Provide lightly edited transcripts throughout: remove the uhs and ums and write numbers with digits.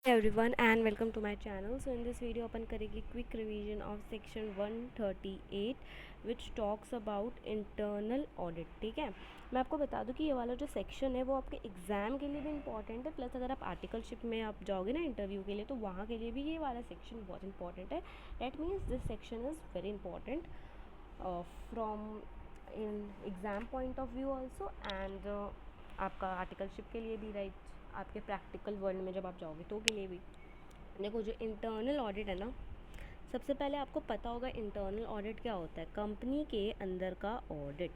Everyone and welcome to my channel. So in this video अपन करेंगे quick revision of section 138 which talks about internal audit. ठीक है, मैं आपको बता दूं कि ये वाला जो सेक्शन है वो आपके एग्ज़ाम के लिए भी इंपॉर्टेंट है, प्लस अगर आप आर्टिकलशिप में आप जाओगे ना इंटरव्यू के लिए तो वहाँ के लिए भी ये वाला सेक्शन बहुत इंपॉर्टेंट है. That means this section is very important from in exam point of view also and आपका आर्टिकलशिप के लिए भी राइट, आपके प्रैक्टिकल वर्ल्ड में जब आप जाओगे तो के लिए भी. देखो जो इंटरनल ऑडिट है ना, सबसे पहले आपको पता होगा इंटरनल ऑडिट क्या होता है. कंपनी के अंदर का ऑडिट.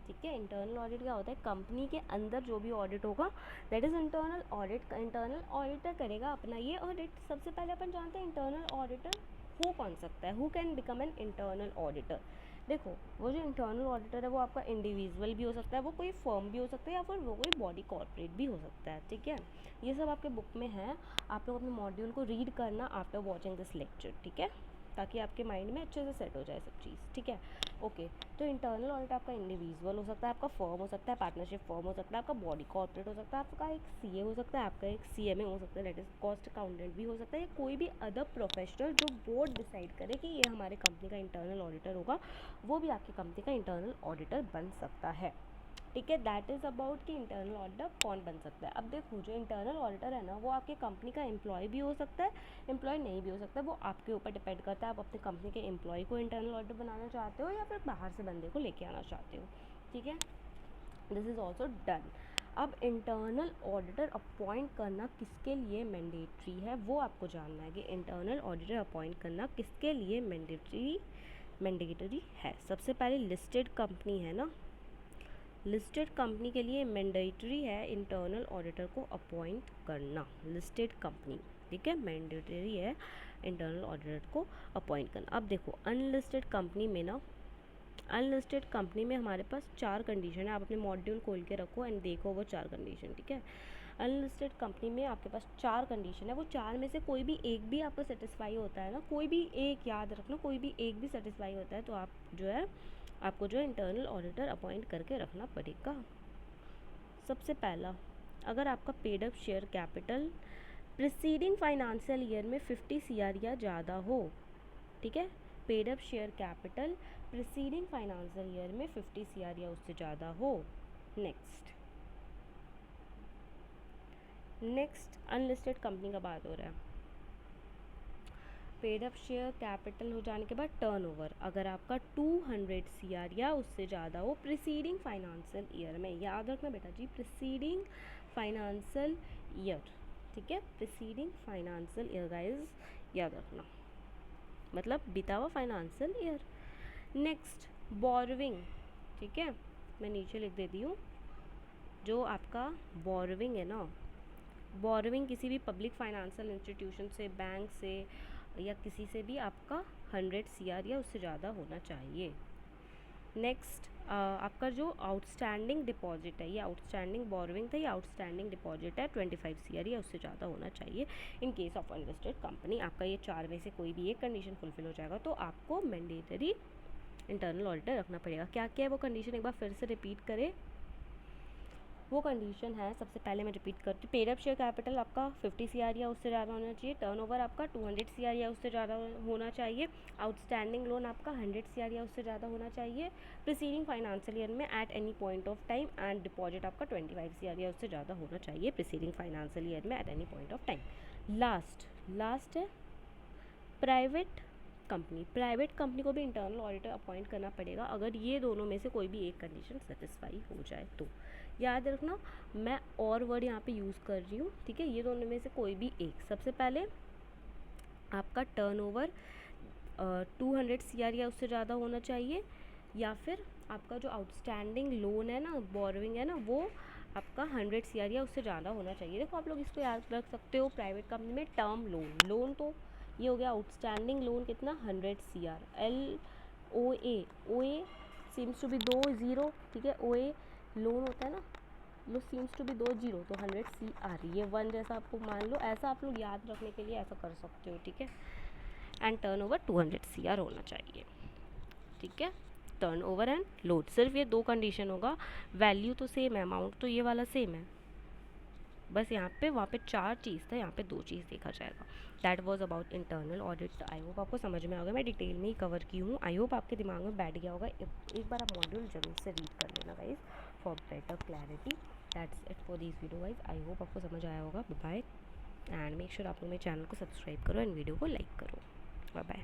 ठीक है, इंटरनल ऑडिट क्या होता है, कंपनी के अंदर जो भी ऑडिट होगा that is internal audit. Internal auditor करेगा अपना ये ऑडिट. सबसे पहले अपन जानते हैं इंटरनल ऑडिटर हो कौन सकता है, who can become an internal auditor. देखो वो जो इंटरनल ऑडिटर है वो आपका इंडिविजुअल भी हो सकता है, वो कोई फर्म भी हो सकता है, या फिर वो कोई बॉडी कॉर्पोरेट भी हो सकता है. ठीक है, ये सब आपके बुक में है. आप लोग अपने मॉड्यूल को रीड करना आफ्टर वॉचिंग दिस लेक्चर. ठीक है, ताकि आपके माइंड में अच्छे से सेट हो जाए सब चीज़. ठीक है, ओके. तो इंटरनल ऑडिट आपका इंडिविजुअल हो सकता है, आपका फर्म हो सकता है, पार्टनरशिप फर्म हो सकता है, आपका बॉडी कॉर्पोरेट हो सकता है, आपका एक सीए हो सकता है, आपका एक सीएमए हो सकता है, दैट इज कॉस्ट अकाउंटेंट भी हो सकता है, या कोई भी अदर प्रोफेशनल जो बोर्ड डिसाइड करे कि ये हमारे कंपनी का इंटरनल ऑडिटर होगा, वो भी आपकी कंपनी का इंटरनल ऑडिटर बन सकता है. ठीक है, दैट इज़ अबाउट कि इंटरनल ऑडिटर कौन बन सकता है. अब देखो जो इंटरनल ऑडिटर है ना वो आपके कंपनी का एम्प्लॉय भी हो सकता है, एम्प्लॉय नहीं भी हो सकता है. वो आपके ऊपर डिपेंड करता है, आप अपनी कंपनी के एम्प्लॉय को इंटरनल ऑडिटर बनाना चाहते हो या फिर बाहर से बंदे को लेके आना चाहते हो. ठीक है, दिस इज़ ऑल्सो डन. अब इंटरनल ऑडिटर अपॉइंट करना किसके लिए मैंडेटरी है वो आपको जानना है कि इंटरनल ऑडिटर अपॉइंट करना किसके लिए मैंडेटरी है. सबसे पहले लिस्टेड कंपनी है ना, लिस्टेड कंपनी के लिए मैंडेटरी है इंटरनल ऑडिटर को अपॉइंट करना. लिस्टेड कंपनी, ठीक है, मैंडेटरी है इंटरनल ऑडिटर को अपॉइंट करना. अब देखो अनलिस्टेड कंपनी में ना, अनलिस्टेड कंपनी में हमारे पास 4 कंडीशन है. आप अपने मॉड्यूल खोल के रखो एंड देखो वो 4 कंडीशन. ठीक है, अनलिस्टेड कंपनी में आपके पास 4 कंडीशन है. वो 4 में से कोई भी एक भी आपको सेटिस्फाई होता है ना, कोई भी एक, याद रखना, कोई भी एक भी सेटिस्फाई होता है तो आप जो है आपको जो है इंटरनल ऑडिटर अपॉइंट करके रखना पड़ेगा. सबसे पहला, अगर आपका paid up share capital preceding financial year में 50 सीआर या ज़्यादा हो. ठीक है, paid up share capital preceding financial year में 50 सीआर या उससे ज़्यादा हो. नेक्स्ट अनलिस्टेड कंपनी का बात हो रहा है. पेड अप शेयर कैपिटल हो जाने के बाद टर्नओवर अगर आपका 200 सीआर या उससे ज़्यादा हो प्रिसीडिंग फाइनेंशियल ईयर में. याद रखना बेटा जी, प्रिसीडिंग फाइनेंशियल ईयर. ठीक है, प्रिसीडिंग फाइनेंशियल ईयर गाइस, याद रखना, मतलब बीता हुआ फाइनेंशियल ईयर. Next borrowing. ठीक है, मैं नीचे लिख देती हूँ. जो आपका बोरोविंग है ना, बोरोविंग किसी भी पब्लिक फाइनेंशियल इंस्टीट्यूशन से, बैंक से या किसी से भी आपका 100 सीआर या उससे ज़्यादा होना चाहिए. नेक्स्ट आपका जो आउटस्टैंडिंग डिपॉजिट है, ये आउटस्टैंडिंग बोरोविंग था, ये आउटस्टैंडिंग डिपॉजिट है 25 सीआर या उससे ज़्यादा होना चाहिए. In case of unlisted company आपका ये 4 में से कोई भी एक कंडीशन फुलफिल हो जाएगा तो आपको मैंडेटरी इंटरनल ऑडिटर रखना पड़ेगा. क्या क्या है वो कंडीशन, एक बार फिर से रिपीट करें. वो कंडीशन है, सबसे पहले मैं रिपीट करती हूँ. पेड अप शेयर कैपिटल आपका 50 सीआर या उससे ज़्यादा होना चाहिए. टर्नओवर आपका 200 सीआर या उससे ज़्यादा होना चाहिए. आउटस्टैंडिंग लोन आपका 100 सीआर या उससे ज़्यादा होना चाहिए प्रिसीडिंग फाइनेंशियल ईयर में at any point of time. And deposit आपका 25 सीआर या उससे ज़्यादा होना चाहिए प्रिसीडिंग फाइनेंशियल ईयर में at any point of time. Last है प्राइवेट कंपनी. प्राइवेट कंपनी को भी इंटरनल ऑडिटर अपॉइंट करना पड़ेगा अगर ये दोनों में से कोई भी एक कंडीशन सेटिस्फाई हो जाए तो. याद रखना, मैं और वर्ड यहाँ पे यूज़ कर रही हूँ. ठीक है, ये दोनों में से कोई भी एक. सबसे पहले आपका टर्नओवर 200 सीआर या उससे ज़्यादा होना चाहिए, या फिर आपका जो आउटस्टैंडिंग लोन है ना, बोरोविंग है ना, वो आपका 100 सीआर या उससे ज़्यादा होना चाहिए. देखो आप लोग इसको याद रख सकते हो. प्राइवेट कंपनी में टर्म लोन तो ये हो गया. आउटस्टैंडिंग लोन कितना, 100 CR. Oh a seems to be 2 0. ठीक है, ओ ए लोन होता है ना, लो सीम्स टू बी 2 0 तो 100 सीआर, ये 1 जैसा आपको मान लो. ऐसा आप लोग याद रखने के लिए ऐसा कर सकते हो. ठीक है, एंड टर्नओवर 200 सीआर होना चाहिए. ठीक है, टर्नओवर एंड लोड, सिर्फ ये 2 कंडीशन होगा. वैल्यू तो सेम है, अमाउंट तो ये वाला सेम है. बस यहाँ पे वहाँ पे 4 चीज़ था, यहाँ पे 2 चीज़ देखा जाएगा। That was about internal audit. I hope आपको समझ में आ गया, मैं डिटेल में ही कवर की हूँ। आई होप आपके दिमाग में बैठ गया होगा। एक बार आप मॉड्यूल जरूर से रीड कर लेना guys for better clarity. That's it for this video guys. I hope आपको समझ आया होगा। बाय एंड मेक श्योर आप लोग मेरे चैनल को सब्सक्राइब करो एंड वीडियो को लाइक करो। Bye bye.